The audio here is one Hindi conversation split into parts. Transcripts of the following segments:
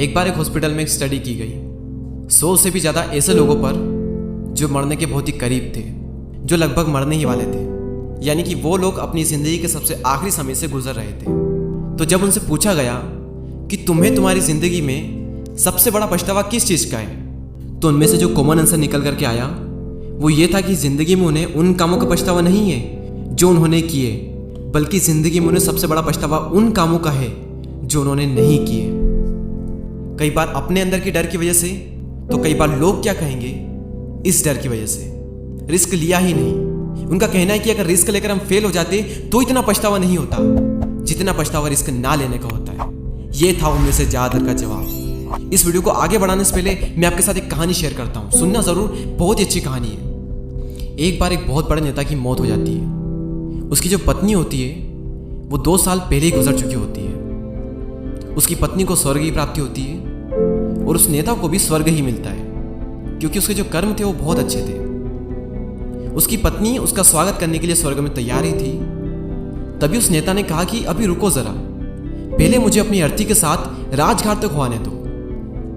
एक बार एक हॉस्पिटल में एक स्टडी की गई 100 से भी ज़्यादा ऐसे लोगों पर जो मरने के बहुत ही करीब थे, जो लगभग मरने ही वाले थे, यानी कि वो लोग अपनी ज़िंदगी के सबसे आखिरी समय से गुजर रहे थे। तो जब उनसे पूछा गया कि तुम्हें तुम्हारी ज़िंदगी में सबसे बड़ा पछतावा किस चीज़ का है, तो उनमें से जो कॉमन आंसर निकल करके आया वो ये था कि ज़िंदगी में उन्हें उन कामों का पछतावा नहीं है जो उन्होंने किए, बल्कि ज़िंदगी में उन्हें सबसे बड़ा पछतावा उन कामों का है जो उन्होंने नहीं किए। कई बार अपने अंदर के डर की वजह से, तो कई बार लोग क्या कहेंगे इस डर की वजह से रिस्क लिया ही नहीं। उनका कहना है कि अगर रिस्क लेकर हम फेल हो जाते तो इतना पछतावा नहीं होता जितना पछतावा रिस्क ना लेने का होता है। ये था उनमें से ज़्यादातर का जवाब। इस वीडियो को आगे बढ़ाने से पहले मैं आपके साथ एक कहानी शेयर करता हूँ, सुनना ज़रूर, बहुत ही अच्छी कहानी है। एक बार एक बहुत बड़े नेता की मौत हो जाती है। उसकी जो पत्नी होती है वो 2 साल पहले ही गुजर चुकी होती है। उसकी पत्नी को स्वर्ग की प्राप्ति होती है और उस नेता को भी स्वर्ग ही मिलता है, क्योंकि उसके जो कर्म थे वो बहुत अच्छे थे। उसकी पत्नी उसका स्वागत करने के लिए स्वर्ग में तैयार ही थी। तभी उस नेता ने कहा कि अभी रुको ज़रा, पहले मुझे अपनी अर्थी के साथ राजघाट तक आने दो।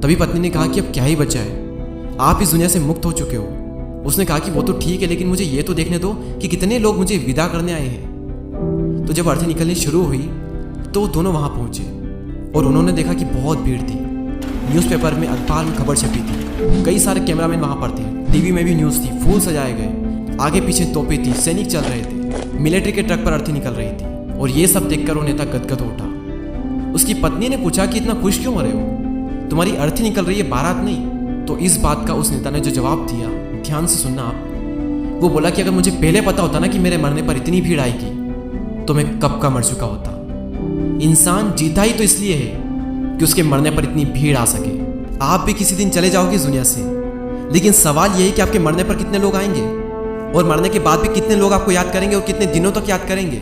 तभी पत्नी ने कहा कि अब क्या ही बचा है, आप इस दुनिया से मुक्त हो चुके हो। उसने कहा कि वो तो ठीक है, लेकिन मुझे ये तो देखने दो कि कितने लोग मुझे विदा करने आए हैं। तो जब अर्थी निकलनी शुरू हुई तो वो दोनों वहाँ पहुँचे और उन्होंने देखा कि बहुत भीड़ थी। न्यूज़पेपर में, अखबार में खबर छपी थी, कई सारे कैमरामैन वहाँ पर थे, टीवी में भी न्यूज़ थी, फूल सजाए गए, आगे पीछे तोपें थी, सैनिक चल रहे थे, मिलिट्री के ट्रक पर अर्थी निकल रही थी। और ये सब देखकर वो नेता गदगद उठा। उसकी पत्नी ने पूछा कि इतना खुश क्यों हो रहे हो, तुम्हारी अर्थी निकल रही है, बारात नहीं। तो इस बात का उस नेता ने जो जवाब दिया, ध्यान से सुनना आप। वो बोला कि अगर मुझे पहले पता होता ना कि मेरे मरने पर इतनी भीड़ आएगी तो मैं कब का मर चुका होता। इंसान जीता ही तो इसलिए है कि उसके मरने पर इतनी भीड़ आ सके। आप भी किसी दिन चले जाओगे इस दुनिया से, लेकिन सवाल यह है कि आपके मरने पर कितने लोग आएंगे और मरने के बाद भी कितने लोग आपको याद करेंगे और कितने दिनों तक याद करेंगे,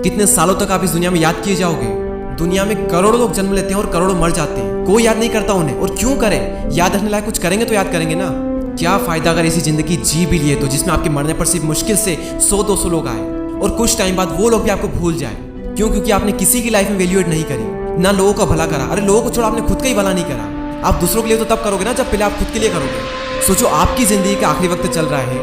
कितने सालों तक आप इस दुनिया में याद किए जाओगे। दुनिया में करोड़ों लोग जन्म लेते हैं और करोड़ों मर जाते हैं, कोई याद नहीं करता उन्हें। और क्यों करें, याद रखने लायक कुछ करेंगे तो याद करेंगे ना। क्या फायदा अगर ऐसी जिंदगी जी भी लिए तो जिसमें आपके मरने पर सिर्फ मुश्किल से 100-200 लोग आए और कुछ टाइम बाद वो लोग भी आपको भूल जाए। क्यों? क्योंकि आपने किसी की लाइफ में वैल्यूएट नहीं करी, ना लोगों का भला करा। अरे लोगों को छोड़ो, आपने खुद का ही भला नहीं करा। आप दूसरों के लिए तो तब करोगे ना जब पहले आप खुद के लिए करोगे। सोचो, आपकी जिंदगी का आखिरी वक्त चल रहा है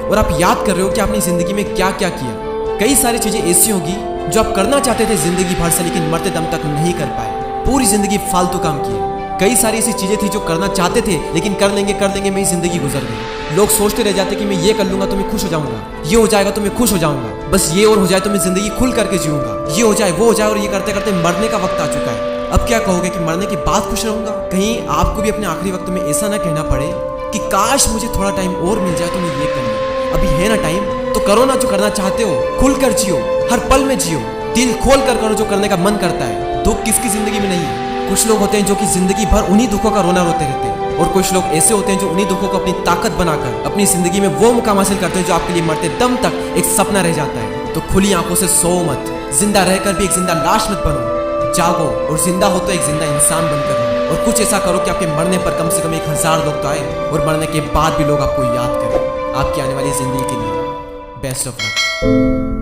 और आप याद कर रहे हो कि आपने जिंदगी में क्या क्या किया। कई सारी चीजें ऐसी होगी जो आप करना चाहते थे जिंदगी भर से, लेकिन मरते दम तक नहीं कर पाए। पूरी जिंदगी फालतू काम किए। कई सारी ऐसी चीजें थी जो करना चाहते थे, लेकिन कर लेंगे मेरी जिंदगी गुजर गई। लोग सोचते रह जाते कि मैं ये कर लूंगा तो मैं खुश हो जाऊंगा, ये हो जाएगा तो मैं खुश हो जाऊंगा, बस ये और हो जाए तो मैं जिंदगी खुल करके जीऊंगा, ये हो जाए वो हो जाए। और ये करते करते मरने का वक्त आ चुका है। अब क्या कहोगे कि मरने के बाद खुश रहूंगा? कहीं आपको भी अपने आखिरी वक्त में ऐसा ना कहना पड़े कि काश मुझे थोड़ा टाइम और मिल जाए तो मैं ये कर लूं। अभी है ना टाइम, तो करो ना जो करना चाहते हो, खुल कर जियो, हर पल में जियो, दिल खोल कर करो जो करने का मन करता है। दुख किसकी जिंदगी में नहीं है। कुछ लोग होते हैं जो कि जिंदगी भर उन्हीं दुखों का रोना रोते रहते हैं, और कुछ लोग ऐसे होते हैं जो उन्हीं दुखों को अपनी ताकत बनाकर अपनी जिंदगी में वो मुकाम हासिल करते हैं जो आपके लिए मरते दम तक एक सपना रह जाता है। तो खुली आंखों से सो मत, जिंदा रहकर भी एक जिंदा लाश मत बनो। जागो और जिंदा हो तो एक जिंदा इंसान बनकर रहो, और कुछ ऐसा करो कि आपके मरने पर कम से कम 1000 लोग तो आए और मरने के बाद भी लोग आपको याद करें। आपकी आने वाली जिंदगी के लिए बेस्ट ऑफ लक।